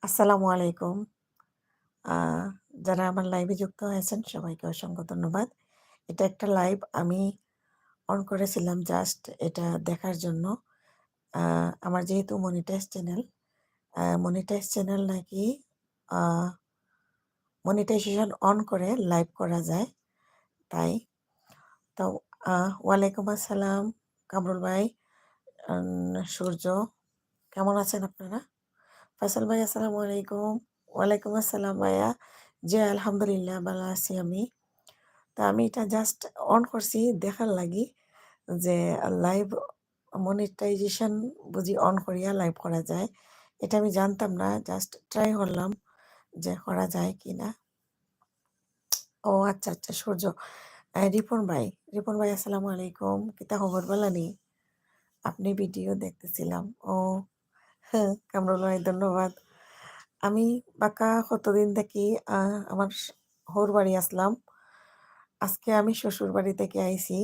আসসালামু আলাইকুম। আ যারা আমার লাইভে যুক্ত হয়েছেন সবাইকে অসংখ্য ধন্যবাদ। এটা একটা লাইভ আমি অন করেছিলাম জাস্ট এটা দেখার জন্য। আ আমার যেহেতু মনিটাইজ চ্যানেল নাকি আ মনিটাইজেশন অন করে লাইভ করা যায়। তাই তো ওয়ালাইকুম আসসালাম কামরুল ভাই, সূর্য কেমন আছেন আপনারা? ফয়সাল ভাই আসসালামু আলাইকুম। ওয়ালাইকুম আসসালাম ভাইয়া। জি আলহামদুলিল্লাহ ভালো আছি আমি। তা আমি এটা জাস্ট অন করছি দেখার লাগি যে লাইভ মনিটাইজেশন বুঝি অন করিয়া লাইভ করা যায়। এটা আমি জানতাম না, জাস্ট ট্রাই করলাম যে করা যায় কিনা। ও আচ্ছা আচ্ছা সূর্য। রিপন ভাই আসসালামু আলাইকুম। কিতা খবর বলা নি? আপনি ভিডিও দেখতেছিলাম। ও হ্যাঁ, কামরুল ভাই ধন্যবাদ। আমি বাঁকা কতদিন থেকে আমার হৌর বাড়ি আসলাম। আজকে আমি শ্বশুর বাড়ি থেকে আইছি।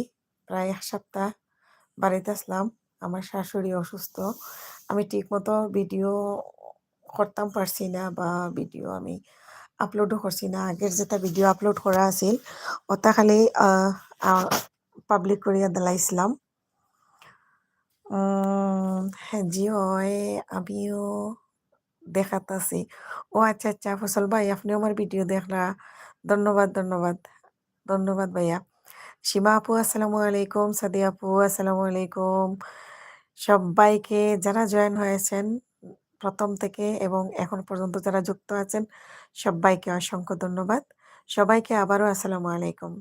প্রায় ১ সপ্তাহ বাড়িতে আসলাম। আমার শাশুড়ি অসুস্থ। আমি ঠিকমতো ভিডিও করতাম পারছি না বা ভিডিও আমি আপলোডও করছি না। আগের যেটা ভিডিও আপলোড করা আছিল ওটা খালি পাবলিক করিয়া দিলাইছিলাম। হ্যাঁ, জি হয়। আমিও দেখাতাছি। ও আচ্ছা, আচ্ছা ফসল ভাই আপনি আমার ভিডিও দেখরা। ধন্যবাদ, ধন্যবাদ। ধন্যবাদ ভাইয়া। সীমা আপু আসসালামু আলাইকুম, সাদিয়া আপু আসসালামু আলাইকুম। সব্বাইকে যারা জয়েন হয়েছেন প্রথম থেকে এবং এখন পর্যন্ত যারা যুক্ত আছেন সব্বাইকে অসংখ্য ধন্যবাদ। সবাইকে আবারও আসসালামু আলাইকুম।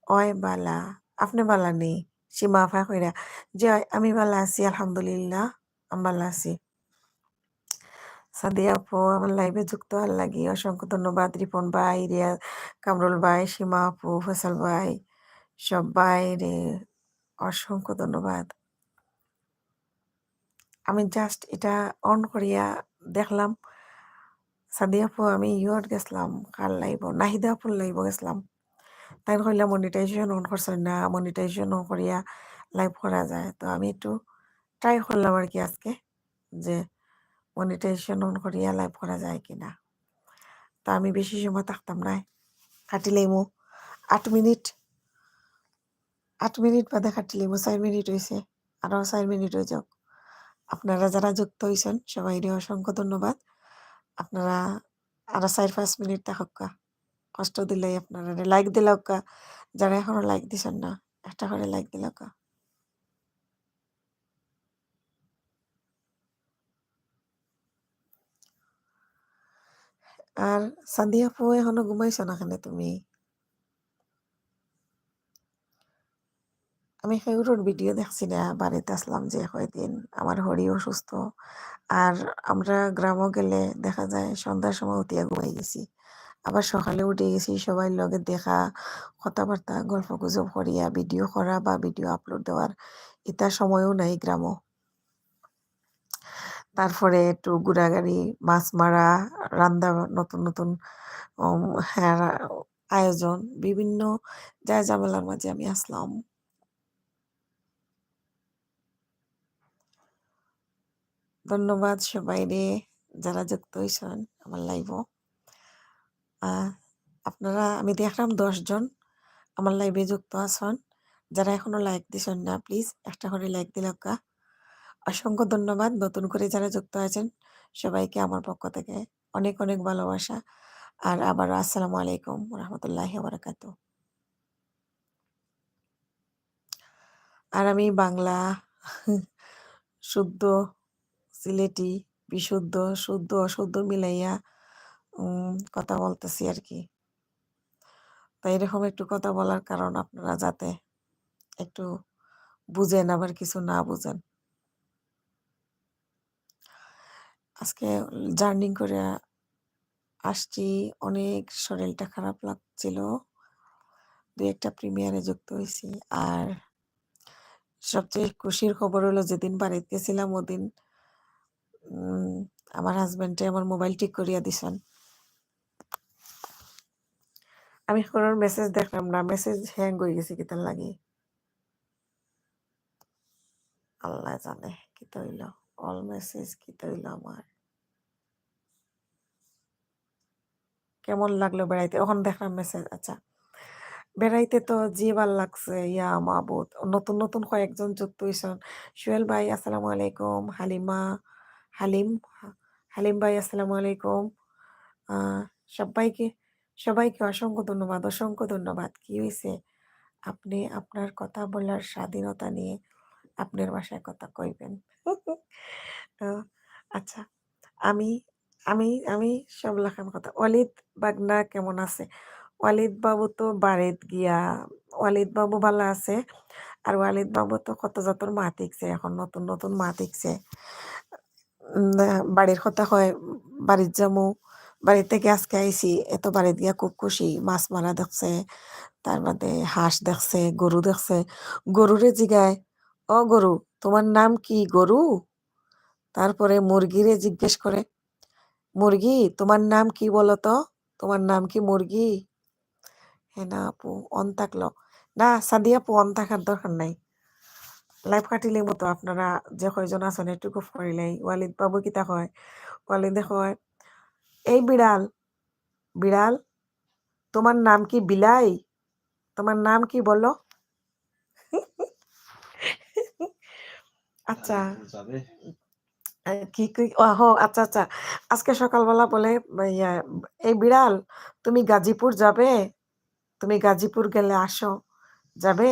ওয় বালা, আপনি বালা নেই? সীমা আফা কইরা। জি আমি বালা আছি আলহামদুলিল্লাহ। আমি বালা আছি। সাদিয়া আপু আমার লাইভে যুক্ত হওয়ার লাগি অসংখ্য ধন্যবাদ। রিপন ভাই, রিয়া, কামরুল ভাই, সীমা আপু, ফয়সাল ভাই সব্বাইরে অসংখ্য ধন্যবাদ। আমি জাস্ট এটা অন করিয়া দেখলাম। সাদিয়া আপু আমি গেছিলাম কার লাইভ নাহিদা আপুর লাইভ গেছিলাম। তাই কইলাম মনিটাইজেশন অন করছেন না, মনিটাইজেশন অন করিয়া লাইভ করা যায়। তো আমি একটু ট্রাই করলাম আরকি আজকে যে মনিটাইজেশন অন করিয়া লাইভ করা যায় কিনা। তা আমি বেশি সময় থাকতাম না। কাটি লাইমু ৮ মিনিট ৮ মিনিট বাদে কাটি লাইমু ৪ মিনিট হইছে। আরো ৪ মিনিট হয়ে যাক। আপনারা যারা যুক্ত হইছেন সবাইরে অসংখ্য ধন্যবাদ। আপনারা আরো ৪-৫ মিনিট থাকুকা। কষ্ট দিলেই আপনারা লাইক দিলাউকা। যারা এখনো লাইক দিছেন না, একটা করে লাইক দিলাউকা। আর সাদিয়া আপু এখনো ঘুমাইছো না কেন তুমি? আমি সেগুলোর ভিডিও দেখছি না, বাড়িতে আসলাম যে কয়দিন আমার হরি অসুস্থ। আর আমরা গ্রামও গেলে দেখা যায় সন্ধ্যার সময় উঠিয়া ঘুমাই গেছি। আবার সকালে উঠে গেছি সবাই লগে দেখা, কথাবার্তা, গল্প গুজব করিয়া ভিডিও করা বা ভিডিও আপলোড দেওয়ার এটা সময়ও নাই গ্রামও। তারপরে একটু ঘোরাঘুরি, মাছ মারা, রান্দা নতুন নতুন হ্যাঁ আয়োজন বিভিন্ন ঝামেলার মাঝে আমি আসলাম। ধন্যবাদ সবাইরে যারা যুক্ত হইছেন আমার লাইভও। আপনারা আমি দেখলাম ১০ জন আমার লাইভে যুক্ত আছেন। যারা এখনো লাইক দিছেন না প্লিজ একটা করে লাইক দিলাকা। অসংখ্য ধন্যবাদ। নতুন করে যারা যুক্ত আছেন সবাইকে আমার পক্ষ থেকে অনেক অনেক ভালোবাসা। আর আবারও আসসালামু আলাইকুম রহমতুল্লাহি ওয়া বারাকাতুহু। আর আমি বাংলা শুদ্ধ, সিলেটি, বিশুদ্ধ, শুদ্ধ, অশুদ্ধ মিলাইয়া কথা বলতেছি আরকি। তো এরকম একটু কথা বলার কারণ আপনারা যাতে একটু বুঝেন আবার কিছু না বুঝেন। আজকে জার্নি করে আসছি, অনেক শরীরটা খারাপ লাগছিল। ২-১টা প্রিমিয়ারে যুক্ত হইছি। আর সবচেয়ে খুশির খবর হলো যেদিন বাড়িতে গেছিলাম ওদিন উম আমার হাসব্যান্ডে আমার মোবাইল ঠিক করিয়া দিছেন। আমি কোনো মেসেজ দেখলাম না, মেসেজ হ্যাং হয়ে গেছে কিতার লাগি। আল্লাহ জানে কিতা হইল। অল মেসেজ কিতা হইল আমার। কেমন লাগলো বেড়াইতে? ওখানে দেখলাম মেসেজ। আচ্ছা, বেড়াইতে তো জি ভাল লাগছে। ইয়া মাহবুদ, নতুন নতুন কয়েকজন যুক্ত হইছেন। সোহেল ভাই আসসালামু আলাইকুম। হালিম হালিম ভাই আসসালামু আলাইকুম। আহ, সবাইকে সবাইকে অসংখ্য ধন্যবাদ, অসংখ্য ধন্যবাদ। কি হয়েছে? আপনি আপনার কথা বলার স্বাধীনতা নিয়ে আপনার বাসায় কথা কইবেন। আহ, আচ্ছা, আমি আমি আমি সব লেখার কথা। ওয়ালিদ বাগনা কেমন আছে? ওয়ালিদ বাবু তো বাড়িত গিয়া, ওয়ালিদ বাবু ভালো আছে। আর ওয়ালিদ বাবু তো কত যতর মাত শিখছে, এখন নতুন নতুন মাত শিখছে। বাড়ির কথা হয়, বাড়ির যামু, বাড়ির থেকে আজকে আইছি, এত বাড়িত গিয়া খুব খুশি। মাছ মারা দেখছে, তার বাদে হাঁস দেখছে, গরু দেখছে। গরুরে জিগায়, ও গরু, তোমার নাম কি গরু? তারপরে মুরগিরে জিজ্ঞেস করে, মুরগি তোমার নাম কি বলো তো? তোমার নাম কি মুরগি? হেনা আপু অন থাকলো না, সাদিয়া আপু অন থাকার দরকার নাই। লাইফ কাটিলে মতো আপনারা যে কয়জন আছেন এটুকু করিলেই। ওয়ালিদ বাবু কিতা কয়? ওয়ালিদে কয়, এই বিড়াল, বিড়াল তোমার নাম কি বিলাই? তোমার নাম কি বলো? আচ্ছা, কি কি আচ্ছা আচ্ছা, আজকে সকালবেলা বলে, ইয়া, এই বিড়াল তুমি গাজীপুর যাবে? তুমি গাজীপুর গেলে আসো, যাবে?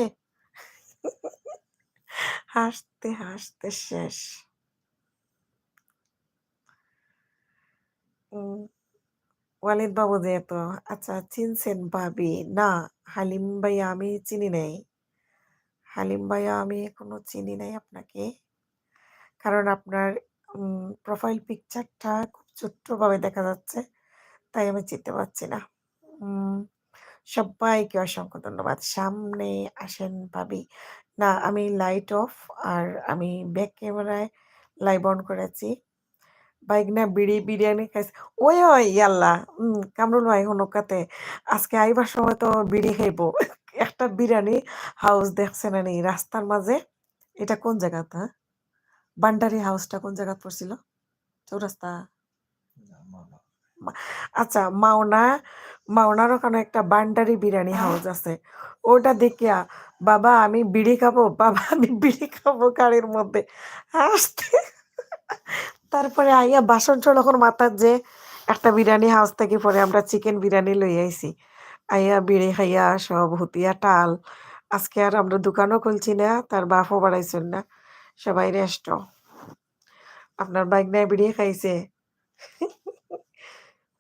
হাসতে হাসতে শেষ। উম, ওয়ালিদ বাবু যেহেতু, আচ্ছা চিনছেন ভাবি? না, হালিম ভাইয়া আমি চিনি নাই। হালিম ভাইয়া আমি এখনো চিনি নাই আপনাকে, কারণ আপনার প্রোফাইল পিকচারটা খুব ছোট্টভাবে দেখা যাচ্ছে, তাই আমি চিনতে পারছি না। উম, সবাইকে অসংখ্য ধন্যবাদ। সামনে আসেন ভাবি। না, আমি লাইট অফ, আর আমি ব্যাক ক্যামেরায় লাইভ অন করেছি। বাইগনা বিরিয়ানি খাইছে। ওই ওই ইয়াল্লা, কামরুল ভাই হনুকাতে আজকে আইবার সময় তো বিড়ি খাইবো। একটা বিরিয়ানি হাউস দেখছেন নি রাস্তার মাঝে? এটা কোন জায়গাটা? বান্ডারি হাউসটা কোন জায়গা পড়ছিল? চৌরাস্তা? আচ্ছা, মাওনার ওখানে একটা বান্ডারি বিরিয়ানি হাউস আছে। ওটা দেখিয়া, বাবা আমি বিড়ি খাবো, বাবা আমি বিড়ি খাবো গাড়ির মধ্যে হাসতে। তারপরে আইয়া বাসন যখন মাথার যে একটা বিরিয়ানি হাউস থেকে পরে আমরা চিকেন বিরিয়ানি লই আইছি। আইয়া বিড়ি খাইয়া সব হুতিয়া টাল। আজকে আর আমরা দোকানও খুলছি না, তার বাপও বাড়াইছেন না, সবাই রেস্ট। আপনার বাইক নাই বিড়ি খাইছে।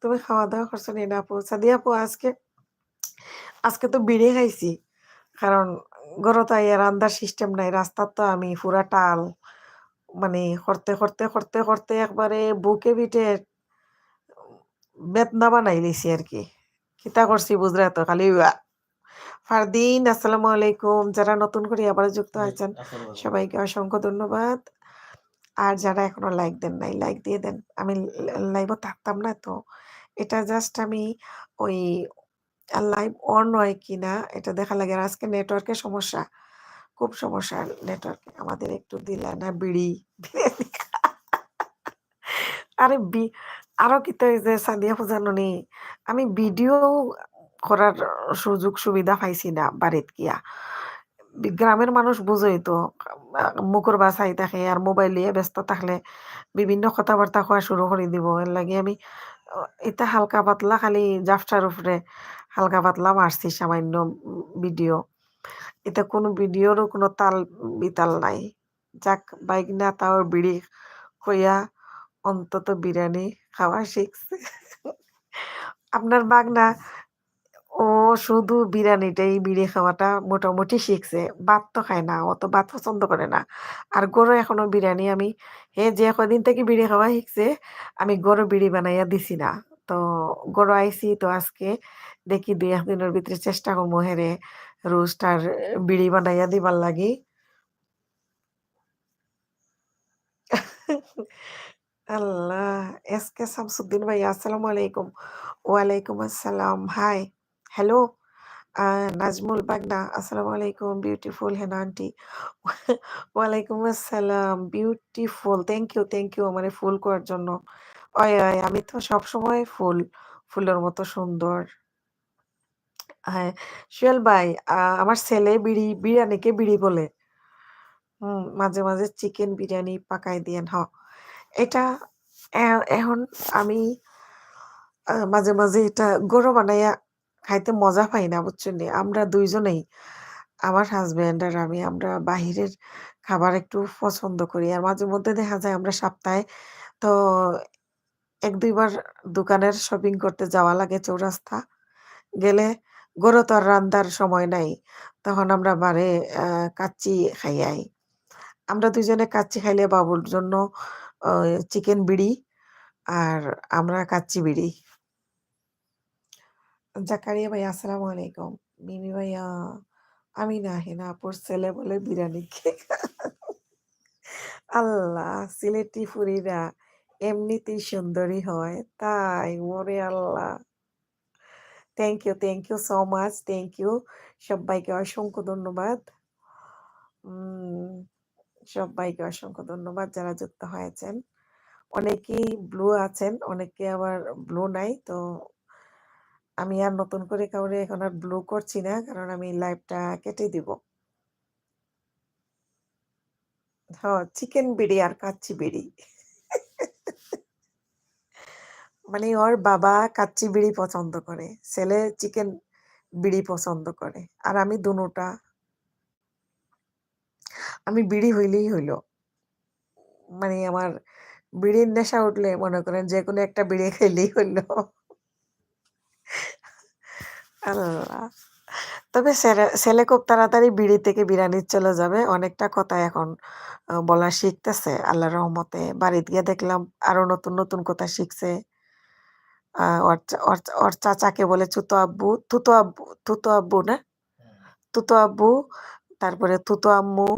তুমি খাওয়া দাওয়া করছো নি না আপু? সাদিয়া আপু আজকে আজকে তো বিড়ি খাইছি, কারণ ঘরত আইয়া রান্দার সিস্টেম নাই। রাস্তার তো আমি পুরা টাল, মানে করতে করতে করতে করতে একবারে বুকে পিঠে বেদনা বানাই দিছি আর কি। কিতা করছি বুঝরা তো খালি ফারদিন আসসালামু আলাইকুম। যারা নতুন করে আবার যুক্ত হয়েছেন সবাইকে অসংখ্য ধন্যবাদ। আর যারা এখনো লাইক দেন নাই, লাইক দিয়ে দেন। আমি লাইভও থাকতাম না তো, এটা জাস্ট আমি ওই লাইভ অন হয় কিনা এটা দেখা লাগে। আর আজকে নেটওয়ার্কের সমস্যা, খুব সমস্যা নেটওয়ার্কে। আমাদের একটু দিলা না বিড়ি বিরিয়ানি। আরে আরো কি তো এই যে সাদিয়া ফুজানি, আমি ভিডিও করার সুযোগ সুবিধা পাইছি না বাড়িত গিয়া। গ্রামের মানুষ বুঝোই তো, মুখর বাসাই থাকে আর মোবাইল নিয়ে ব্যস্ত থাকলে বিভিন্ন কথাবার্তা কোয়া শুরু করে দিব। এর লাগে আমি এটা হালকা পাতলা খালি জাফটার উপরে হালকা পাতলা মারছি সামান্য ভিডিও। এটা কোনো ভিডিওরও কোনো তাল বিতাল নাই। যাক, বাইক না তাও বিড়ি খইয়া অন্তত বিরিয়ানি খাওয়া শিখছে। আপনার বাগনা, ও শুধু বিরিয়ানিটাই, বিড়ি খাওয়াটা মোটামুটি শিখছে। ভাত তো খায় না, ও তো ভাত পছন্দ করে না। আর গরু এখনো বিরিয়ানি আমি, যে কদিন থেকে বিড়ি খাওয়া শিখছে, আমি গরু বিড়ি বানাইয়া দিছি না। তো গরু আইছি তো আজকে দেখি 2-1 দিনের ভিতরে চেষ্টা করবো হেরে রোস্ট আর বিড়ি বানাইয়া দিবার লাগি। আল্লাহ, এসকে শামসুদ্দিন ভাই আসসালামু আলাইকুম। ওয়ালাইকুম আসসালাম, হাই, হ্যালো। নাজমুল বাগনা আসসালামু আলাইকুম। বিউটিফুল হেনা আন্টি। ওয়ালাইকুম আসসালাম, বিউটিফুল। থ্যাংক ইউ আমার ফুল করার জন্য। ওই ওই আমি তো সবসময় ফুল ফুলের মতো সুন্দর। হ্যাঁ, সোহেল ভাই, আমার ছেলে বিরিয়ানিকে বিড়ি বলে। মাঝে, মাঝে চিকেন বিরিয়ানি পাকাই দিয়েন। এটা এখন আমি মাঝে, মাঝে এটা গরু বানাইয়া খাইতে মজা পাই না, বুঝছেন নি? আমরা ২ জনেই, আমার হাসব্যান্ড আর আমি, আমরা বাহিরের খাবার একটু পছন্দ করি। আর মাঝে মধ্যে দেখা যায় আমরা সপ্তাহে তো ১-২ বার দোকানের শপিং করতে যাওয়া লাগে চৌরাস্তা। গেলে গরু তো আর রান্দার সময় নাই। তখন আমরা বারে আ কাচ্চি খাইয়াই। আমরা ২ জনে কাচ্চি খাইলে বাবুর জন্য অ চিকেন বিড়ি আর আমরা কাচ্চি বিড়ি। জাকারিয়া ভাই আসসালামু আলাইকুম। মিমি ভাইয়া, আমি না, হেনা আপুর ছেলে বলে বিরিয়ানি আল্লাহ! সিলেটি ফুরিরা এমনিতেই সুন্দরী হয়। তাই? ওরে আল্লাহ! Thank you so much. Thank you. সব্বাইকে অসংখ্য ধন্যবাদ। উম সব্বাইকে অসংখ্য ধন্যবাদ যারা যুক্ত হয়েছেন। অনেকেই ব্লু আছেন, অনেকে আবার ব্লু নাই। তো আমি আর নতুন করে কাউরে এখন আর ব্লু করছি না। কারণ আমি লাইভটা কেটে দিব। চিকেন বিড়ি আর কাচ্চি বিড়ি। মানে ওর বাবা কাচ্চি বিড়ি পছন্দ করে। ছেলে চিকেন বিড়ি পছন্দ করে। আর আমি দোনোটা। আমি বিড়ি হইলেই হইল। মানে আমার বিড়ির নেশা উঠলে মনে করেন যেকোনো একটা বিড়ি খাইলেই হইল। আল্লাহ! তবে ছেলে খুব তাড়াতাড়ি বিড়ি থেকে বিরানির চলে যাবে। অনেকটা কথা এখন বলা শিখতেছে আল্লাহর রহমতে। বাড়িতে গিয়ে দেখলাম আরো নতুন, নতুন কথা শিখছে। ওর চাচাকে বলে থুতু আব্বু না? তুতো আব্বু, তারপরে তুতো আম্মু,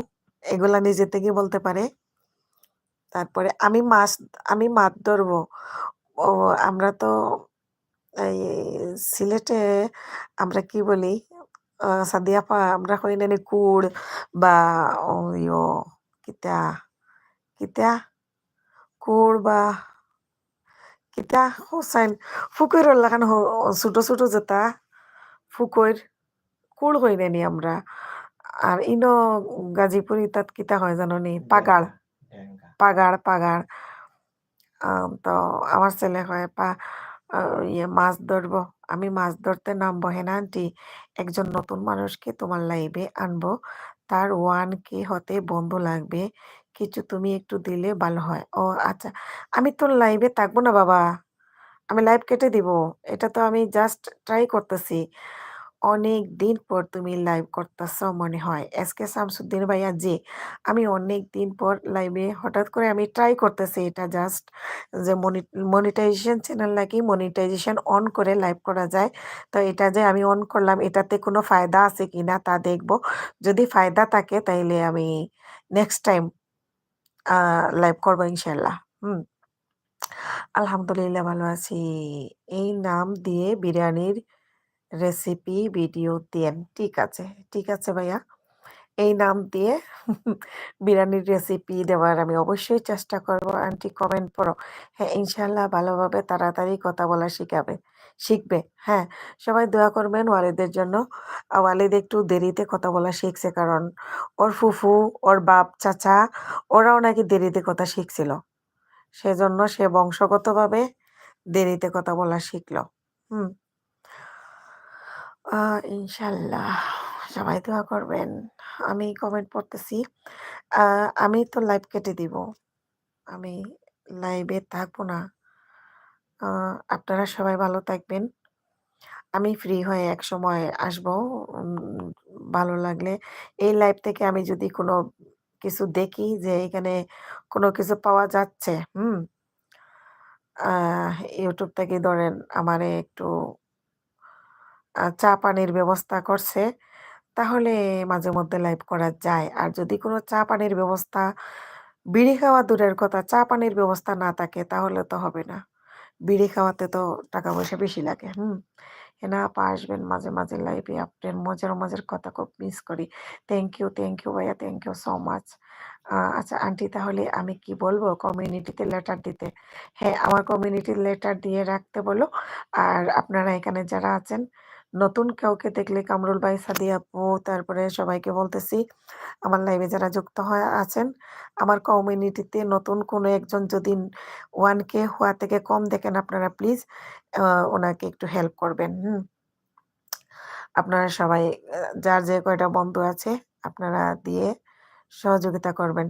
এগুলা নিজে থেকেই বলতে পারে। তারপরে আমি মাছ ধরবো। ও আমরা তো এই সিলেটে আমরা কি বলি? সাদিয়া আপা, আমরা কই নানি কুড় বা ইয়ো কিতা, কিতা? কুড় বা কিতা হোসাইন ফুকইরর লাগান ছোট, ছোট যেটা ফুকইর, কুড় কই নানি আমরা। আর ইনো গাজীপুর ইতাত কিতা হয় জানোনি? পাগাড়, পাগাড়। তো আমার ছেলে কয়, আ মাছ ধরবো। আমি মাছ ধরতে নামবো। হেনা আন্টি, একজন নতুন মানুষকে তোমার লাইভে আনবো। তার 1K হতে বন্ধু লাগবে। কিছু তুমি একটু দিলে ভালো হয়। ও আচ্ছা। আমি তো লাইভে থাকবো না বাবা। আমি লাইভ কেটে দিব। এটা তো আমি জাস্ট ট্রাই করতেছি। অনেকদিন পর তুমি লাইভ করতেছ মনে হয়। এসকে শামসুদ্দিন ভাইয়া, জি। আমি অনেকদিন পর লাইভে হঠাৎ করে আমি ট্রাই করতেছি এটা জাস্ট যে মনিটাইজেশন চ্যানেল নাকি মনিটাইজেশন অন করে লাইভ করা যায়। তো এটা যে আমি অন করলাম এটাতে কোনো ফায়দা আছে কিনা তা দেখব। যদি ফায়দা থাকে তাইলে আমি নেক্সট টাইম লাইভ করব ইনশাআল্লাহ। আলহামদুলিল্লাহ ভালো আছি। এই নাম দিয়ে বিরিয়ানির রেসিপি ভিডিও দেন। ঠিক আছে ভাইয়া। এই নাম দিয়ে বিরিয়ানির রেসিপি দেওয়ার আমি অবশ্যই চেষ্টা করব। আন্টি কমেন্ট পড়ো। হ্যাঁ, ইনশাআল্লাহ ভালোভাবে তাড়াতাড়ি কথা বলা শিখবে। হ্যাঁ, সবাই দোয়া করবেন ওয়ালিদের জন্য। ওয়ালিদ একটু দেরিতে কথা বলা শিখছে কারণ ওর ফুফু, ওর বাপ, চাচা ওরাও নাকি দেরিতে কথা শিখছিল। সেজন্য সে বংশগতভাবে দেরিতে কথা বলা শিখল। হুম। ইনশাআল্লাহ সবাই দোয়া করবেন। আমি কমেন্ট পড়তেছি। আ আমি তো লাইভ কেটে দিব। আমি লাইভে থাকবো না। আ আপনারা সবাই ভালো থাকবেন। আমি ফ্রি হয়ে একসময় আসবো। ভালো লাগলে এই লাইভ থেকে আমি যদি কোনো কিছু দেখি যে এখানে কোনো কিছু পাওয়া যাচ্ছে, YouTube থেকে ধরেন আমারে একটু চা পানির ব্যবস্থা করছে, তাহলে মাঝে মধ্যে লাইভ করা যায়। আর যদি কোনো চা পানির ব্যবস্থা, বিড়ি খাওয়া দূরের কথা, চা পানির ব্যবস্থা না থাকে তাহলে তো হবে না। বিড়ি খাওয়াতে তো টাকা পয়সা বেশি লাগে। হেনা আপা আসবেন মাঝে মাঝে লাইভে, আপনার মজার মজার কথা খুব মিস করি। থ্যাংক ইউ ভাইয়া, থ্যাংক ইউ সো মাচ। আচ্ছা আন্টি, তাহলে আমি কি বলবো কমিউনিটিতে লেটার দিতে? হ্যাঁ, আমার কমিউনিটির লেটার দিয়ে রাখতে বলো। আর আপনারা এখানে যারা আছেন, নতুন কাউকে দেখলে কামরুল ভাই, সাদিয়া আপু, তারপরে সবাইকে বলতেছি, আমার লাইভে যারা যুক্ত হয়ে আছেন, আমার কমিউনিটিতে নতুন কোনো একজন যদি 1K হওয়া থেকে কম দেখেন, আপনারা প্লিজ ওনাকে একটু হেল্প করবেন। আপনারা সবাই যার যে কয়টা বন্ধু আছে আপনারা দিয়ে সহযোগিতা করবেন।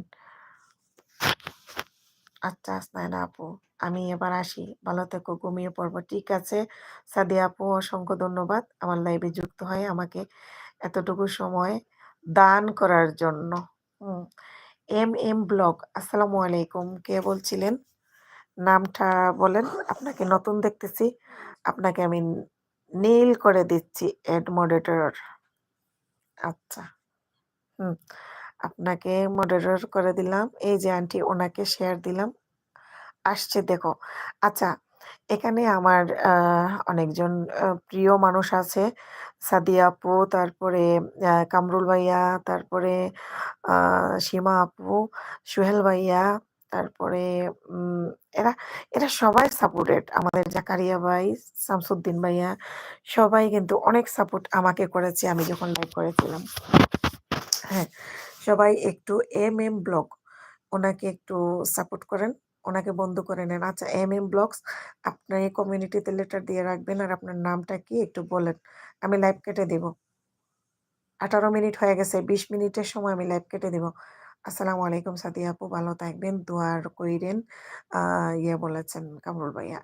আচ্ছা হাসনাইনা আপু, আমি এবার আসি, ভালো থেকো, ঘুমিয়ে পড়বো। ঠিক আছে সাদিয়া আপু, অসংখ্য ধন্যবাদ আমার লাইভে যুক্ত হয়ে আমাকে এতটুকু সময় দান করার জন্য। এম ব্লগ, আসসালামু আলাইকুম, কে বলছিলেন? নামটা বলেন, আপনাকে নতুন দেখতেছি, আপনাকে আমি নীল করে দিচ্ছি এড মডারেটর। আচ্ছা, হুম, আপনাকে মডারেটর করে দিলাম। এই যে আন্টি, ওনাকে শেয়ার দিলাম, আসছে দেখো। আচ্ছা, এখানে আমার অনেকজন প্রিয় মানুষ আছে, সাদিয়া আপু, তারপরে কামরুল ভাইয়া, তারপরে সীমা আপু, সোহেল ভাইয়া, তারপরে উম, এরা এরা সবাই সাপোর্টেড, আমাদের জাকারিয়া ভাই, শামসুদ্দিন ভাইয়া, সবাই কিন্তু অনেক সাপোর্ট আমাকে করেছে আমি যখন লাইভ করেছিলাম। হ্যাঁ, সবাই একটু ব্লগ ওনাকে একটু সাপোর্ট করেন, ওনাকে বন্ধ করে নেন। আচ্ছা ব্লগস, আপনার এই কমিউনিটিতে লেটার দিয়ে রাখবেন, আর আপনার নামটা কি একটু বলেন, আমি লাইভ কেটে দিব। 18 মিনিট হয়ে গেছে, 20 মিনিটের সময় আমি লাইভ কেটে দিব। আসসালামু আলাইকুম সাদিয়া আপু, ভালো থাকবেন, দোয়ার কইরেন। ইয়ে বলেছেন কামরুল ভাইয়া,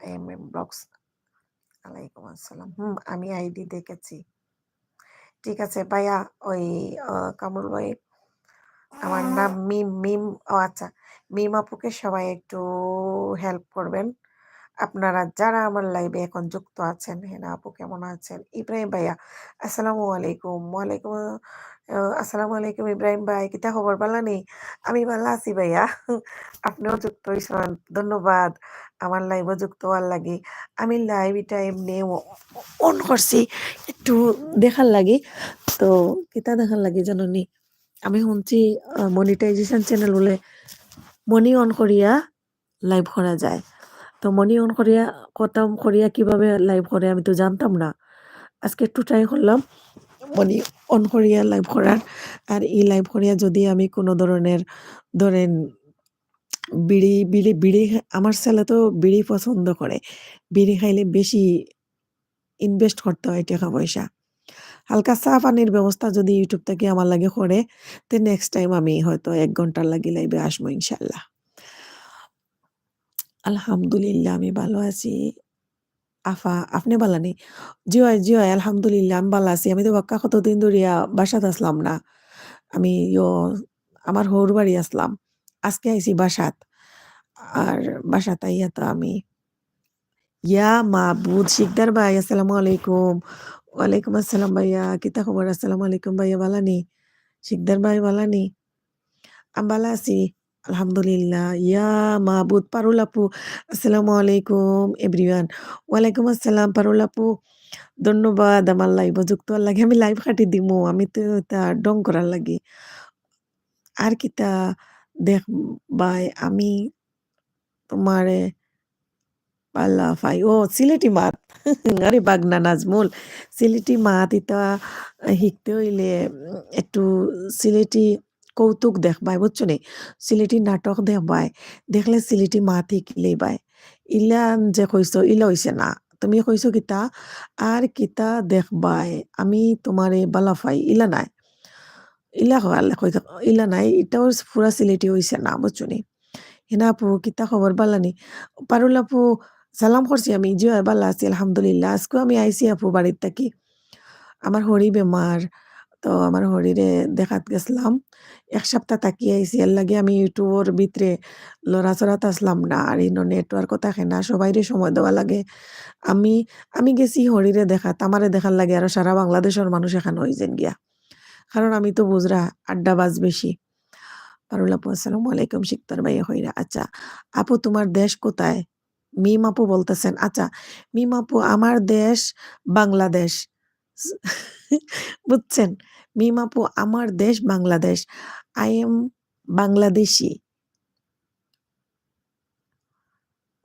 ব্লগস। আলাইকুম আসসালাম। আমি আইডি দেখেছি। ঠিক আছে ভাইয়া, ওই কামরুল ভাই, আমার নাম মিম মিম। ও আচ্ছা, মিম আপুকে সবাই একটু হেল্প করবেন, আপনারা যারা আমার লাইভে এখন যুক্ত আছেন। হেনা আপু কেমন আছেন? ইব্রাহিম ভাইয়া, আসসালামু আলাইকুম। ওয়ালাইকুম আসসালামু আলাইকুম ইব্রাহিম ভাই, কিতা খবর? বালা নেই? আমি ভালো আছি ভাইয়া। আপনিও যুক্ত হয়েছেন, ধন্যবাদ আমার লাইভও যুক্ত হওয়ার লাগে। আমি লাইভ এটা এমনি অন করছি একটু দেখার লাগে, তো কিতা দেখার লাগে জানো নি? আমি শুনছি মনিটাইজেশন চ্যানেল বলে মনি অন করিয়া লাইভ করা যায়। তো মনি অন করিয়া কিভাবে লাইভ করে আমি তো জানতাম না। আজকে একটু ট্রাই করলাম মনি অন করিয়া লাইভ করার। আর এই লাইভ করিয়া যদি আমি কোনো ধরনের, ধরেন বিড়ি আমার ছেলে তো বিড়ি পছন্দ করে। বিড়ি খাইলে বেশি ইনভেস্ট করতে হয় টাকা পয়সা। হালকা চা পানির ব্যবস্থা যদি ইউটিউব থেকে আমার লাগে করে, তো নেক্সট টাইম আমি হয়তো 1 ঘন্টার লাগি লাইভে আসবো ইনশাল্লাহ। আলহামদুলিল্লাহ আমি ভালো আছি। আফা, আপনি ভালো নেই? জি হয়, আলহামদুলিল্লাহ আমি ভালো আছি। আমি তো বাক্কা কতদিন ধরিয়া বাসাত আসলাম না। আমি আমার হৌর বাড়ি আসলাম। আজকে আইছি বাসাত। আর বাসাত আইয়া তো আমি মাহবুব শিকদার ভাই, আসসালামু আলাইকুম। ওয়ালাইকুম আসসালাম ভাইয়া, কিতা খবর? আসসালামু আলাইকুম ভাইয়া, ভালো নি? শিকদার ভাই ভালো নি? আমি ভালো আছি, আলহামদুলিল্লাহ। মাহবুব পারুল আপু, আসসালামু আলাইকুম এভরিওয়ান। ওয়ালাইকুম আসসালাম পারুল আপু, ধন্যবাদ আমার লাইভ যুক্ত হওয়ার লাগে। আমি লাইভ কাটি দিমু, আমি তো তা ডং করার লাগি। আর কিতা দেখ ভাই, আমি তোমারে পাল্লা ফাই ও সিলেটি মাত। আরে বাগনা নাজমুল, সিলেটি মাত ইতা শিখতে হইলে একটু সিলেটি কৌতুক দেখবাই, বুঝছো নি? সিলেটি নাটক দেখবাই, দেখলে সিলেটি মাত শিখলেই বাই। ইলা যে কইছো ইলা হইছে না, তুমি কইছো কিতা আর কিতা দেখবাই, আমি তোমারে বালা ফাই ইলা নাই, ইলা ইলা নাই, এটাও পুরা সিলেটি হইছে না, বুঝছো নি? হেনা আপু, কিতা খবর? বালানি? পারুল আপু, সালাম করছি আমি। জি হয়, বালা আছি আলহামদুলিল্লাহ। আজকেও আমি আইছি আপু বাড়ির থাকি। আমার হরি বেমার, তো আমার হরিরে দেখাত গেছিলাম। 1 সপ্তাহ থাকি আইছি, এর লাগে আমি ইউটিউবের ভিতরে লড়াচড়াতে আসলাম না। আর ইনো নেটওয়ার্কও থাকে না, সবাইরে সময় দেওয়া লাগে। আমি আমি গেছি হরিরে দেখাত, আমারে দেখার লাগে আরো সারা বাংলাদেশের মানুষ এখানে হইছেন গিয়া। কারণ আমি তো বুঝরা আড্ডাবাজ বেশি। পারুল আপু, আসসালামু আলাইকুম শিকদার ভাই হইরা। আচ্ছা আপু, তোমার দেশ কোথায়? মিম আপু বলতেছেন। আচ্ছা, মিম আপু আমার দেশ বাংলাদেশ। বুঝছেন? মিম আপু আমার দেশ বাংলাদেশ। I am Bangladeshi.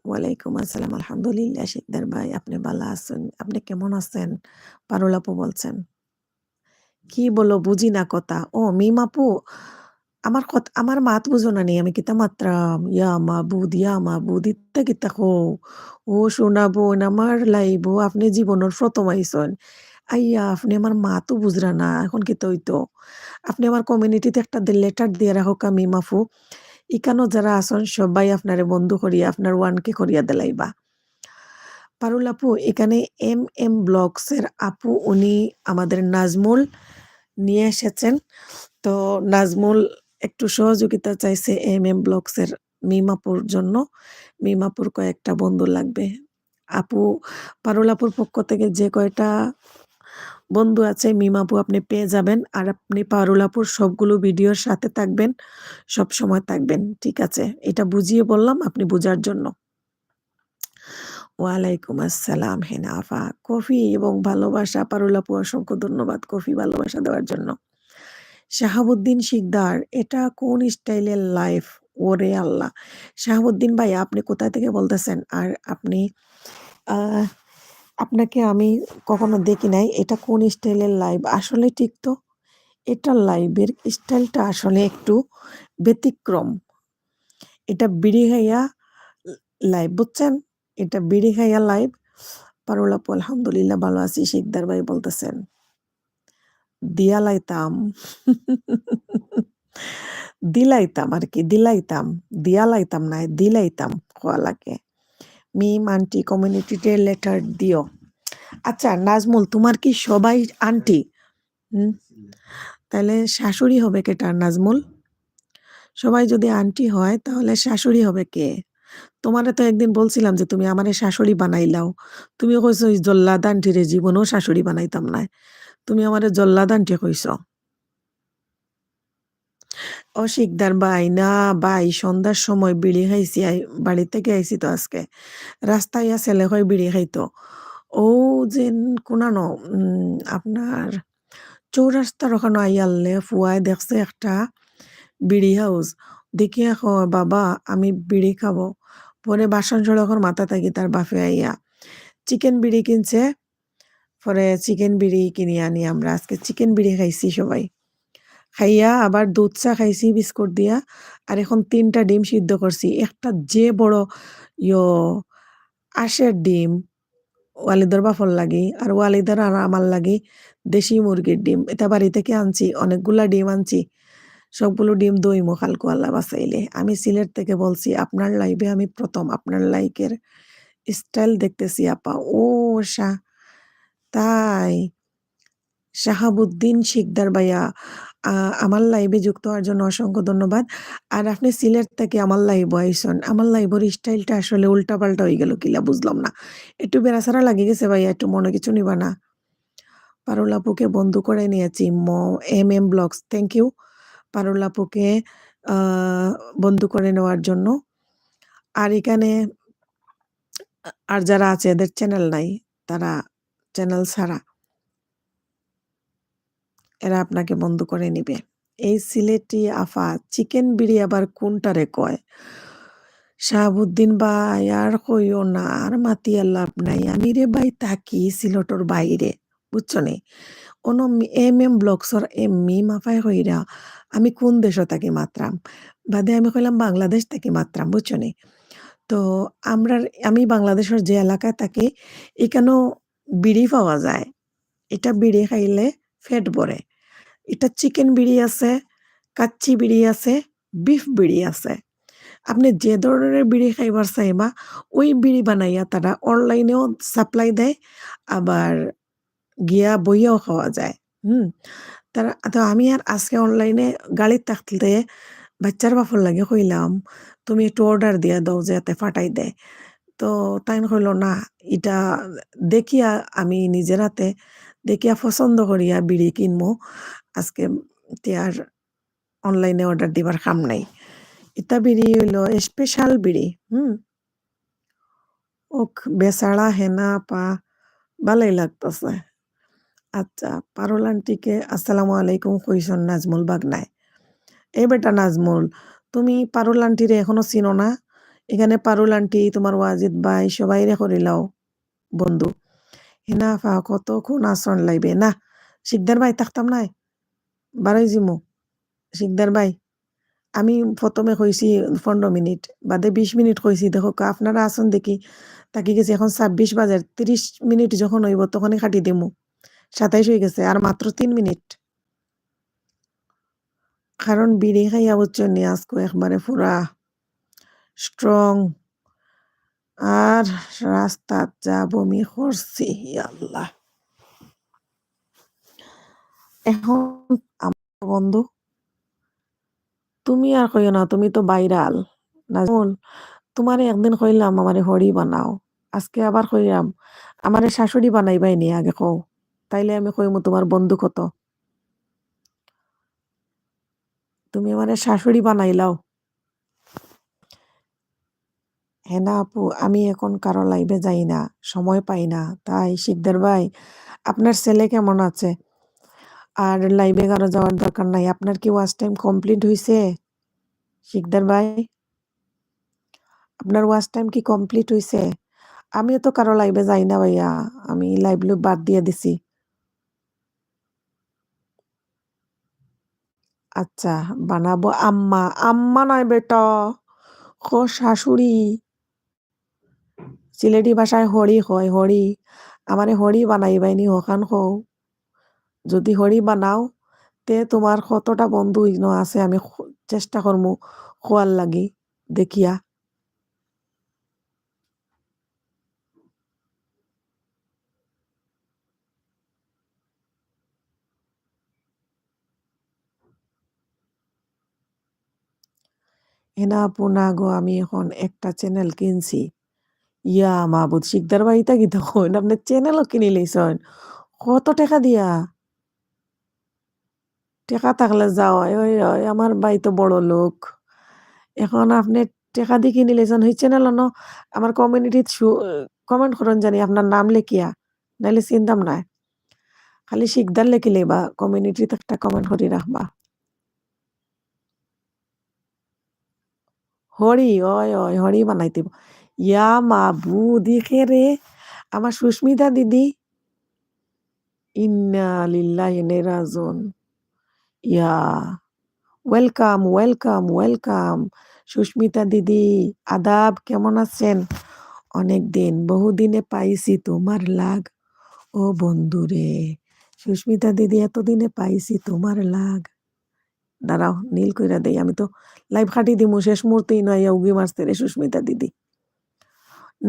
ওয়ালাইকুম আসসালাম। আলহামদুলিল্লাহ শিকদার ভাই, আপনি ভালো আছেন? আপনি কেমন আছেন? পারুল আপু বলছেন। কি বলো বুঝি না কথা। ও মিম আপু, আমার মাত বুঝো না নি, আমি কিতা মাত্রাম ইয়া মাবুদ ইয়া মাবুদ ইত্তা কিতা কো। ও সোনা বোন আমার লাইবো, আপনি জীবনের প্রথম আইসন। আইয়া আপনি আমার মাতো বুঝরা না, এখন কিতা হইতো? আপনি আমার কমিউনিটিতে একটা লেটার দিয়ে রাখো কা মিম আপু। ইকানো যারা আছেন সবাই আপনারে বন্ধু করিয়া আপনার 1K করিয়া দেলাইবা। পারুল আপু, এখানে ব্লগস এর আপু উনি আমাদের নাজমুল নিয়ে এসেছেন। তো নাজমুল একটু সহযোগিতা চাইছে ব্লগস এর মিমাপুর জন্য। মিমাপুর কয়েকটা বন্ধু লাগবে। আপু, পারুল আপুর পক্ষ থেকে যে কয়টা বন্ধু আছে মিমাপু আপনি পেয়ে যাবেন। আর আপনি পারুল আপুর সবগুলো ভিডিওর সাথে থাকবেন, সব সময় থাকবেন। ঠিক আছে? এটা বুঝিয়ে বললাম আপনি বুঝার জন্য। ওয়ালাইকুম আসসালাম হেনা আফা। কফি এবং ভালোবাসা পারুল আপু, অসংখ্য ধন্যবাদ কফি ভালোবাসা দেওয়ার জন্য। শাহাবুদ্দিন শিকদার, এটা কোন স্টাইলের লাইফ? ওরে আল্লাহ! শাহাবুদ্দিন ভাই, আপনি কোথা থেকে বলতেছেন? আর আপনি আহ আপনাকে আমি কখনো দেখি নাই। এটা কোন স্টাইলের লাইভ? আসলে ঠিক তো, এটা লাইভের স্টাইলটা আসলে একটু ব্যতিক্রম। এটা বিড়ি খাইয়া লাইভ, বুঝছেন? এটা বিড়ি খাইয়া লাইভ। পারুল আপু আলহামদুলিল্লাহ ভালো আছি। শিকদার ভাই বলতেছেন দিয়ালাইতাম। দিলাইতাম আর কি, দিলাইতাম। দিয়ালাইতাম না, দিলাইতাম খোয়া লাগে। মিম আন্টি কমিউনিটিতে লেটার দিও। আচ্ছা নাজমুল, তোমার কি সবাই আন্টি? হুম, তাহলে শাশুড়ি হবে কেটা নাজমুল? সবাই যদি আন্টি হয় তাহলে শাশুড়ি হবে কে? তোমারে তো একদিন বলছিলাম যে তুমি আমারে শাশুড়ি বানাইলাও। তুমি কইছো জল্লাদ আন্টিরে জীবনেও শাশুড়ি বানাইতাম না। তুমি আমারে জল্লাদ আন্টি কইছো। ও শিকদার ভাই, না ভাই, সন্ধ্যার সময় বিড়ি খাইছি, বাড়ি থেকে আইছি তো আজকে। রাস্তায় ছেলে হয় বিড়ি খাইতো। ও যে কোনানো আপনার চৌরাস্তার ওখানে আইয়ালে ফুয়ায় দেখছে একটা বিড়ি হাউস। দেখিয়া কয় বাবা আমি বিড়ি খাবো। পরে বাসন সড়কের মাথা থাকি তার বাপে আইয়া চিকেন বিড়ি কিনছে। পরে চিকেন বিড়ি কিনে আনি আমরা আজকে চিকেন বিড়ি খাইছি সবাই। খাইয়া আবার দুধ চা খাইছি বিস্কুট দিয়া। আর এখন ৩টা ডিম সিদ্ধ করছি। একটা যে বড় ইয়ো আঁশের ডিম ওয়ালিদের বাফর লাগি, আর ওয়ালিদের আর আমার লাগি দেশি মুরগির ডিম। এটা বাড়ি থেকে আনছি, অনেকগুলা ডিম আনছি। সবগুলো ডিম দইমু কালকে আল্লাহ বাঁচাইলে। আমি সিলেট থেকে বলছি, আপনার লাইভে আমি প্রথম। আপনার লাইকের স্টাইল দেখতেছি আপা। ও তাই? শাহাবুদ্দিন শিকদার ভাইয়া, আমার লাইভে যুক্ত হওয়ার জন্য অসংখ্য ধন্যবাদ। আর আপনি সিলেট থেকে আমার লাইভে আইসন। আমার লাইভের স্টাইলটা আসলে উল্টাপাল্টা হয়ে গেল কিলা বুঝলাম না। একটু বেড়াছাড়া লাগে গেছে ভাইয়া, একটু মনে কিছু নিবা না? পারুল আপুকে বন্ধু করে নিয়েছি। ব্লগস, থ্যাংক ইউ পারুল আপুকে আহ, বন্ধু করে নেওয়ার জন্য। আর এখানে আর যারা আছে এদের চ্যানেল নাই, তারা চ্যানেল ছাড়া, এরা আপনাকে বন্ধ করে নিবে। এই সিলেটি আফা, চিকেন বিড়ি আবার কোনটারে কয়? শাহাবুদ্দিন ভাই আর কইও না, আর মাতিয়া লাভ নাই। আমি রে ভাই থাকি সিলেটর বাইরে, বুঝছো নি? কোনো ব্লগসর এমনি মাফায় কইরা আমি কোন দেশ থাকি মাত্রাম। বাদে আমি কইলাম বাংলাদেশ থেকে মাত্রাম, বুঝছো নি? তো আমরা, আমি বাংলাদেশের যে এলাকায় থাকি এখানেও বিড়ি পাওয়া যায়। এটা বিড়ি খাইলে ফেট ভরে। এটা চিকেন বিড়ি আছে, কাচ্চি বিড়ি আছে, বিফ বিড়ি আছে। আপনি যে ধরনের বিড়ি খাইবার চাইবা ওই বিড়ি বানাইয়া তারা অনলাইনেও সাপ্লাই দেয়, আবার গিয়া বইয়াও খাওয়া যায়। হুম, তারা তো আমি আর আজকে অনলাইনে গাড়ির থাকতে বাচ্চার বাপর লাগে কইলাম তুমি একটু অর্ডার দিয়া দাও যে এতে ফাটাই দেয়। তো তাই কইল না, এটা দেখিয়া আমি নিজের হাতে দেখিয়া পছন্দ করিয়া বিড়ি কিনবো আজকে। আর অনলাইনে অর্ডার দিবার কাম নাই। এটা বিড়ি হইল স্পেশাল বিড়ি। ওক বেচারা হেনা আপা ভালোই লাগতেছে। আচ্ছা, পারুল আন্টিকে আসসালামু আলাইকুম কইসন নাজমুল বাগনায়। এই বেটা নাজমুল, তুমি পারুল আন্টিরে এখনো চিনো না? এখানে পারুল আন্টি, তোমার ওয়াজিদ ভাই সবাইরে করিলাও বন্ধু। হেনা আপা কতক্ষণ আচরণ লাইবে না। শিকদার ভাই থাকতাম নাই, বারোই জিমু। শিকদার ভাই, আমি প্রথমে কইছি 15 মিনিট, বাদে 20 মিনিট কইছি। দেখো আপনারা আসুন দেখি, তাকি গেছে এখন 26 বাজে, 30 মিনিট যখন হইব তখনই কাটি দিমু। 27 হয়ে গেছে আর মাত্র 3 মিনিট। কারণ বিড়ি খাইয়া বুঝছেন নি আজকে একবারে পুরা স্ট্রং। আর রাস্তাত যা বমি করছি, আল্লাহ। এখন আমার বন্ধু, তুমি আর কইও না, তুমি তো বাইরাল নাজমুল। তোমারে একদিন কইলাম আমারে হরি বানাও, আজকে আবার কইলাম আমারে শাশুড়ি বানাইবাই নি আগে কও, তাইলে আমি কইমু তোমার বন্ধু কত। তুমি আমারে শাশুড়ি বানাইলাও। হেনা আপু, আমি এখন কারো লাইভে যাই না, সময় পাই না। তাই শিকদার ভাই, আপনার ছেলে কেমন আছে? আর লাইভে কারো যাওয়ার দরকার নাই। আপনার কি ওয়াচ টাইম কমপ্লিট হইছে শিকদার ভাই? আপনার ওয়াচ টাইম কি কমপ্লিট হইছে? আমিও তো কারো লাইভে যাই না ভাইয়া, আমি লাইভ লুপ বাদ দিয়ে দিছি। আচ্ছা, বানাবো আম্মা। আম্মা নয় বেটা, শাশুড়ি। সিলেটি ভাষায় হরি হয়, হরি। আমারে হরি বানাইবাইনি হখান হও। যদি হরি বানাও তে তোমার কতটা বন্ধু ইনো আছে আমি চেষ্টা করমু খোয়ার লাগি দেখিয়া। হেনা আপু, না গো, আমি এখন একটা চ্যানেল কিনছি। ইয়া মাহবুদ, শিকদার বাড়িতে কি তখন আপনি চ্যানেলও কিনে লইছেন? কত টাকা দিয়া? টাকা থাকলে যাও, ওই ওই আমার ভাই তো বড় লোক। এখন আপনি টাকা দিয়ে কিনে লইছেন, ওই চ্যানেল ন আমার কমিউনিটিত কমেন্ট করুন জানি আপনার নাম লেখিয়া, নাইলে চিন্তাম নাই। খালি শিকদার লেখি লইবা, কমিউনিটিতে একটা কমেন্ট করে রাখবা। হরি, ওই ওই হরি বানাইতে। ইয়া মাহবুদ, দেখে রে আমার সুস্মিতা দিদি। ইন্না লিল্লাহি ওয়া ইন্না ইলাইহি রাজিউন। ইয়া ওয়েলকাম, ওয়েলকাম, ওয়েলকাম। সুস্মিতা দিদি, আদাব, কেমন আছেন? অনেকদিন, বহুদিনে পাইছি তোমার লাগ, ও বন্ধুরে। সুস্মিতা দিদি, এতদিনে পাইছি তোমার লাগ। দাঁড়াও, নীল কইরা দেই। আমি তো লাইভ খাটি দিমু, শেষ মুহূর্তেই নয় উগি মারছে রে সুস্মিতা দিদি।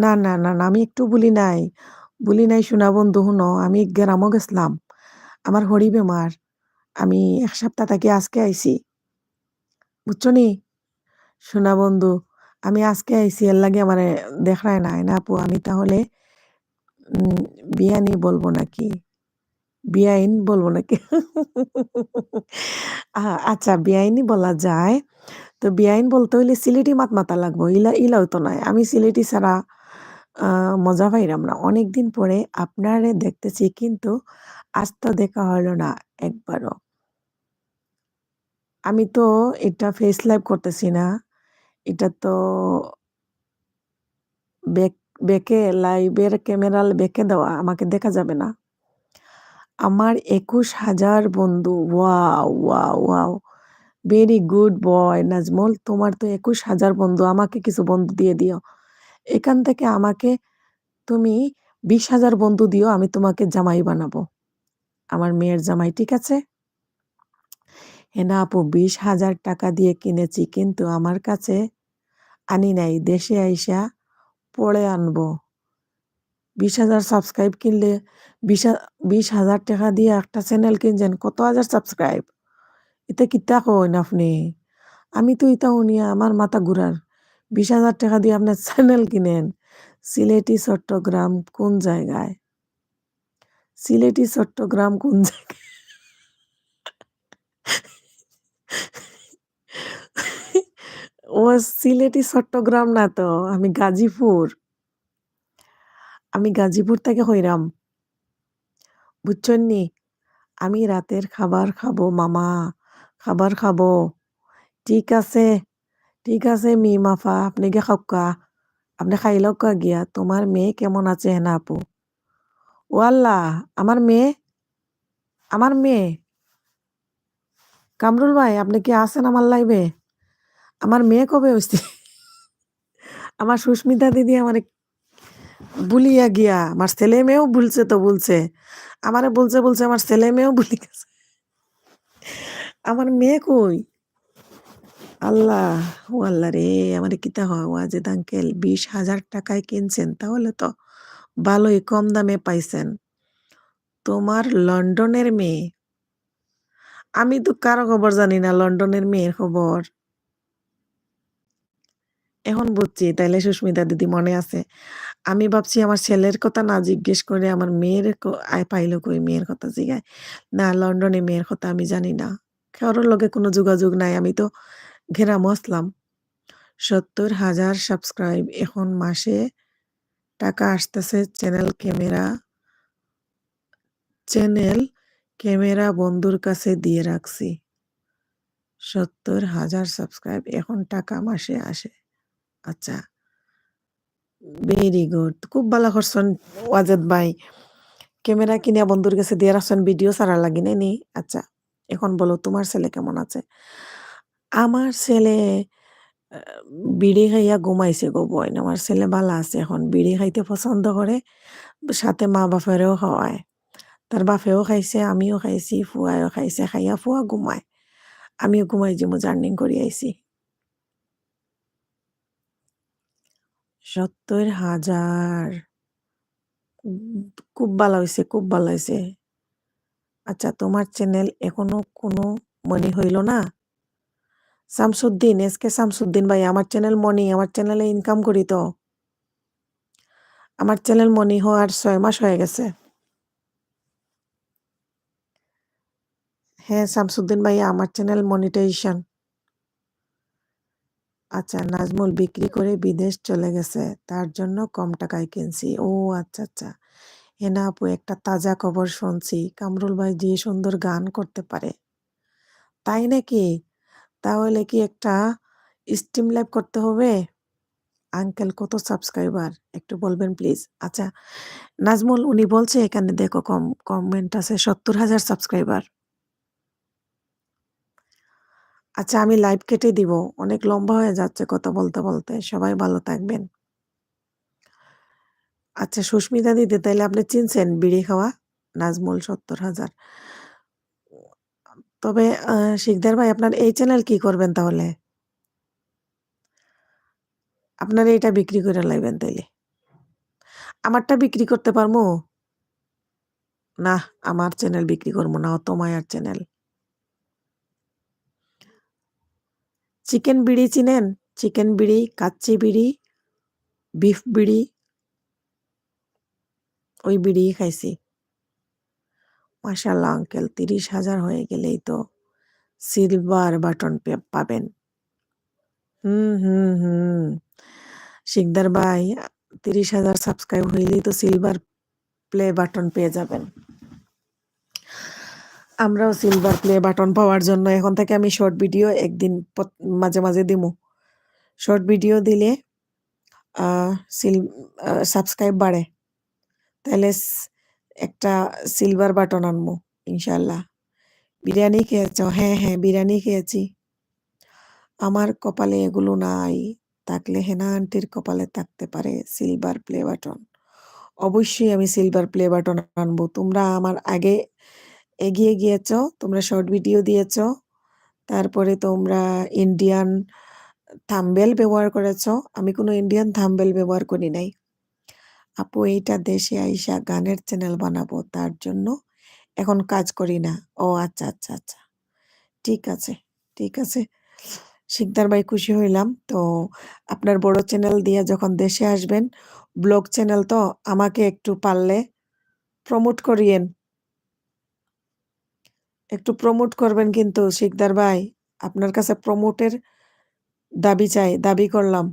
না না না না, আমি একটু বলি নাই, বলি নাই শোনা বন্ধু। শুনো, আমি গ্রামও গেছিলাম, আমার হরি বেমার। আমি 1 সপ্তাহ থাকি আজকে আইছি, বুঝছো নি? শোনা বন্ধু, আমি আজকে আইছি, এর লাগে আমার দেখায় নাই না আপু। আমি তাহলে উম, বিয়ানি বলবো নাকি? বিয়াইন বলবো নাকি? আচ্ছা, বিয়াইনি বলা যায়। তো বিয়াইন বলতে হইলে সিলেটি মাত মাতা লাগবো, ইলাও তো নাই। আমি সিলেটি ছাড়া মজা পাইলাম না। অনেকদিন পরে আপনারে দেখতেছি, কিন্তু আজ তো দেখা হলো না একবারও। আমি তো এটা ফেস লাইভ করতেছি না, এটা তো বেক বেকে লাইভের ক্যামেরা বেকে দেওয়া, আমাকে দেখা যাবে না। আমার 21,000 বন্ধু, wow wow wow, very good boy Nazmul. তোমার তো 21,000 বন্ধু, আমাকে কিছু বন্ধু দিয়ে দিও। এখান থেকে আমাকে তুমি 20,000 বন্ধু দিও, আমি তোমাকে জামাই বানাবো, আমার মেয়ের জামাই, ঠিক আছে? হেনা আপু, 20,000 টাকা দিয়ে কিনেছি, কিন্তু আমার কাছে আনি নাই, দেশে আইসা পরে আনবো। 20,000 সাবস্ক্রাইব কিনলে, 20,000 টাকা দিয়ে একটা চ্যানেল কিনছেন, কত হাজার সাবস্ক্রাইব? এটা কিতা কইন আপনি? আমি তো ইতা শুনিয়া আমার মাথা ঘুরার। 20,000 টাকা দিয়ে আপনার চ্যানেল কিনেন? সিলেটি চট্টগ্রাম কোন জায়গায়? সিলেটি চট্টগ্রাম কোন জায়গায়? ও, সিলেটি চট্টগ্রাম না তো, আমি গাজীপুর। আমি গাজীপুর থেকে হইরাম, বুঝছেন নি? আমি রাতের খাবার খাবো মামা, খাবার খাবো। ঠিক আছে, ঠিক আছে মিম আপা, আপনি গিয়া খাওকা। আপনি খাই লওকা গিয়া। তোমার মেয়ে কেমন আছে হেনা আপু? ও আল্লাহ! আমার মেয়ে? আমার মেয়ে? কামরুল ভাই আপনি কি আছেন আমার লাইভে? আমার মেয়ে কবে হইছে? আমার সুস্মিতা দিদি আমারে ভুলিয়া গিয়া। আমার ছেলে মেয়েও ভুলছে তো ভুলছে। আমারে বলছে আমার ছেলে মেয়েও ভুলে গেছে। আমার মেয়ে কই? আল্লাহ! ও আল্লাহ রে! আমারে কিতা হয় ওয়াজেদ আঙ্কেল 20,000 টাকায় কিনছেন তাহলে তো ভালোই কম দামে পাইছেন। তোমার লন্ডনের মেয়ে? আমি তো কারো খবর জানি না লন্ডনের মেয়ের খবর। এখন বুঝছি তাইলে সুস্মিতা দিদি মনে আছে। আমি ভাবছি আমার ছেলের কথা না জিজ্ঞেস করে আমার মেয়ের পাইলো কই মেয়ের কথা জিগায়। না লন্ডনে মেয়ের কথা আমি জানি না। কারোর লগে কোনো যোগাযোগ নাই। আমি তো ঘেরা মসলাম। ৭০,০০০ সাবস্ক্রাইব এখন মাসে টাকা আসতেছে চ্যানেল ক্যামেরা বন্ধুর কাছে দিয়ে রাখছি। ৭০,০০০ সাবস্ক্রাইব এখন টাকা মাসে আসে। আচ্ছা, ভেরি গুড। খুব ভালো করছেন ওয়াজেদ ভাই। ক্যামেরা কিনিয়া বন্ধুর কাছে দিয়ে রাখছেন ভিডিও ছাড়ার লাগি নাইনি? আচ্ছা, এখন বলো তোমার ছেলে কেমন আছে? আমার ছেলে আ বিড়ি খাইয়া ঘুমাইছে গো বোন। আমার ছেলে বালা আছে এখন। বিড়ি খাইতে পছন্দ করে। সাথে মা-বাপেরও খাওয়ায়। তার বাপেও খাইছে, আমিও খাইছি, ফুয়ায়ও খাইছে। খাইয়া ফুয়া ঘুমায়। আমিও ঘুমাই যামু জার্নিং করি আইছি। ৭০,০০০ খুব ভালো হইছে, খুব ভালো হইছে। আচ্ছা তোমার চ্যানেল এখনো কোনো মনি হইল না? শামসুদ্দিন, এসকে শামসুদ্দিন ভাই আমার চ্যানেল মনি, আমার চ্যানেলে ইনকাম করি তো। আমার চ্যানেল মনি হওয়ার ৬ মাস হয়ে গেছে। হ্যাঁ, শামসুদ্দিন ভাইয়া আমার চ্যানেল মনিটাইজেশন। আচ্ছা নাজমুল বিক্রি করে বিদেশ চলে গেছে। তার জন্য কম টাকায় কিনছি। ও আচ্ছা, আচ্ছা। হেনা আপু একটা তাজা খবর শুনছি। কামরুল ভাই যে সুন্দর গান করতে পারে। তাই নাকি? তাহলে কি একটা স্ট্রিম লাইভ করতে হবে? আঙ্কেল কত সাবস্ক্রাইবার? একটু বলবেন প্লিজ। আচ্ছা, নাজমুল উনি বলছে এখানে দেখো কমেন্ট আছে ৭০,০০০ সাবস্ক্রাইবার। আচ্ছা আমি লাইভ কেটে দিব। অনেক লম্বা হয়ে যাচ্ছে কথা বলতে, বলতে। সবাই ভালো থাকবেন। আচ্ছা সুস্মিতা দিদি তাইলে আপনি চিনছেন বিড়ি খাওয়া? নাজমুল ৭০,০০০। তবে শিকদার ভাই আপনার এই চ্যানেল কি করবেন তাহলে? আপনার এইটা বিক্রি করে লাইবেন তাইলে। আমারটা বিক্রি করতে পারমু? নাহ, আমার চ্যানেল বিক্রি করবো না। অত মায়ার চ্যানেল। চিকেন বিড়ি চিনেন? চিকেন বিড়ি, কাচ্চি বিড়ি, বিফ বিড়ি, ওই বিড়িই খাইছি। মাশাআল্লাহ আঙ্কেল ৩০,০০০ হয়ে গেলেই তো সিলভার বাটন পাবেন। হুম। শিকদার ভাই ৩০,০০০ সাবস্ক্রাইব হইলেই তো সিলভার প্লে বাটন পেয়ে যাবেন। আমরাও সিলভার প্লে বাটন পাওয়ার জন্য এখন থেকে আমি শর্ট ভিডিও একদিন মাঝে, মাঝে দিমু। শর্ট ভিডিও দিলে আ সিল সাবস্ক্রাইব বাড়ে। তাইলে একটা সিলভার বাটন আনমু ইনশাআল্লাহ। বিরিয়ানি খেয়েছো? হ্যাঁ, বিরিয়ানি খেয়েছি। আমার কপালে এগুলো নাই। থাকলে হেনা আন্টির কপালে থাকতে পারে সিলভার প্লে বাটন। অবশ্যই আমি সিলভার প্লে বাটন আনবো। তোমরা আমার আগে এগিয়ে গিয়েছো। তোমরা শর্ট ভিডিও দিয়েছো। তারপরে তোমরা ইন্ডিয়ান থাম্বনেইল ব্যবহার করেছো। আমি কোনো ইন্ডিয়ান থাম্বনেইল ব্যবহার করি নাই। আপু এইটা দেশে আইসা গানের চ্যানেল বানাবো। তার জন্য এখন কাজ করি না। ও আচ্ছা। ঠিক আছে, ঠিক আছে। শিকদার ভাই খুশি হইলাম। তো আপনার বড় চ্যানেল দিয়ে যখন দেশে আসবেন, ব্লগ চ্যানেল তো আমাকে একটু পারলে প্রমোট করিয়েন। একটু প্রমোট করবেন কিন্তু শিকদার ভাই। আপনার কাছে প্রমোটের দাবি করলাম।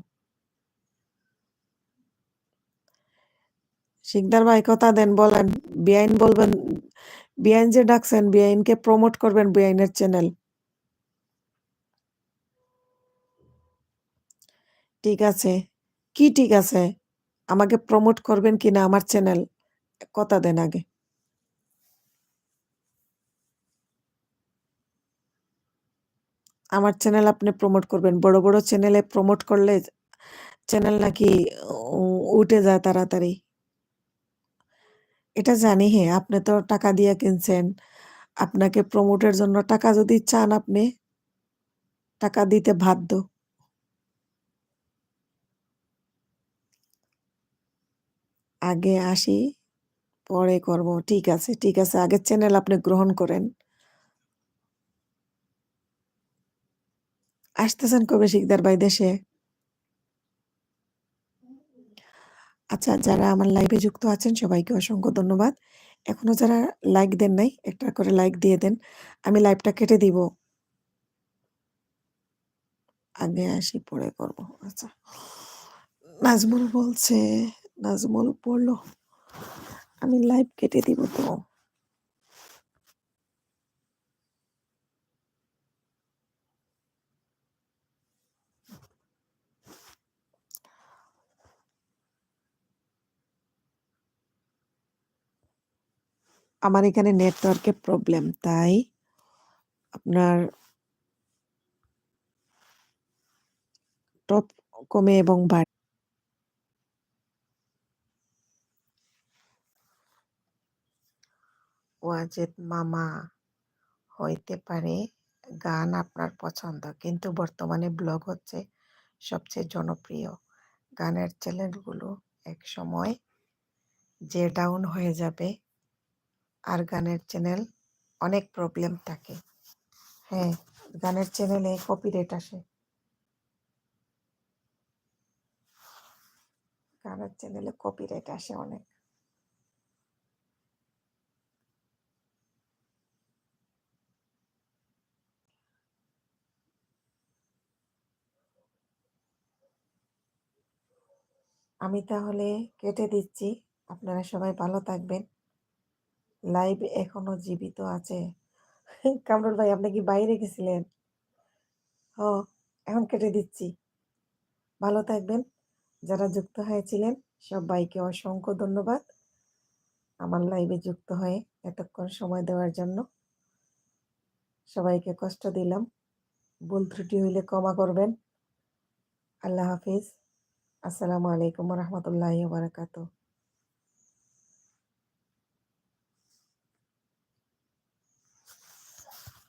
শিকদার ভাই কথা দেন, বলেন। বেআইন বলবেন, বেআইন যে ডাকছেন, বেআইনকে প্রমোট করবেন, বেআইনের চ্যানেল। ঠিক আছে, কি ঠিক আছে? আমাকে প্রমোট করবেন কিনা আমার চ্যানেল, কথা দেন আগে। আমার চ্যানেল আপনি প্রমোট করবেন। বড় বড় চ্যানেলে প্রমোট করলে চ্যানেল নাকি উঠে যায় তাড়াতাড়ি। এটা জানি, হ্যাঁ, আপনি তো টাকা দিয়ে কিনছেন। আপনাকে প্রমোটের জন্য টাকা যদি চান, আপনি টাকা দিতে বাধ্য। আগে আসি, পরে করব। ঠিক আছে, ঠিক আছে, আগে চ্যানেল আপনি গ্রহণ করেন। আসতেছেন কবে শিকদার ভাই দেশে? আচ্ছা, যারা আমার লাইভে যুক্ত আছেন সবাইকে অসংখ্য ধন্যবাদ। এখনো যারা লাইক দেন নাই, একটা করে লাইক দিয়ে দেন। আমি লাইভটা কেটে দিব। আগে আসি, পরে করব। আচ্ছা, নাজমুল বলছে, নাজমুল পড়লো, আমি লাইভ কেটে দিব তো। আমার এখানে নেটওয়ার্কের প্রবলেম, তাই আপনার টপ কমে এবং বাড়ে। ওয়াজেদ মামা, হইতে পারে গান আপনার পছন্দ, কিন্তু বর্তমানে ব্লগ হচ্ছে সবচেয়ে জনপ্রিয়। গানের চ্যানেলগুলো এক সময় যে ডাউন হয়ে যাবে, আর গানের চ্যানেল অনেক প্রবলেম থাকে। হ্যাঁ, গানের চ্যানেলে কপিরাইট আসে, গানের চ্যানেলে কপিরাইট আসে অনেক। আমি তাহলে কেটে দিচ্ছি। আপনারা সবাই ভালো থাকবেন। লাইভ এখনো জীবিত আছে। কামরুল ভাই, আপনি কি বাইরে গেছিলেন? ও, এখন কেটে দিচ্ছি। ভালো থাকবেন। যারা যুক্ত হয়েছিলেন সবাইকে অসংখ্য ধন্যবাদ আমার লাইভে যুক্ত হয়ে এতক্ষণ সময় দেওয়ার জন্য। সবাইকে কষ্ট দিলাম, ভুল ত্রুটি হইলে ক্ষমা করবেন। আল্লাহ হাফিজ। আসসালামু আলাইকুম রহমতুল্লাহি ওয়া বারাকাতুহু।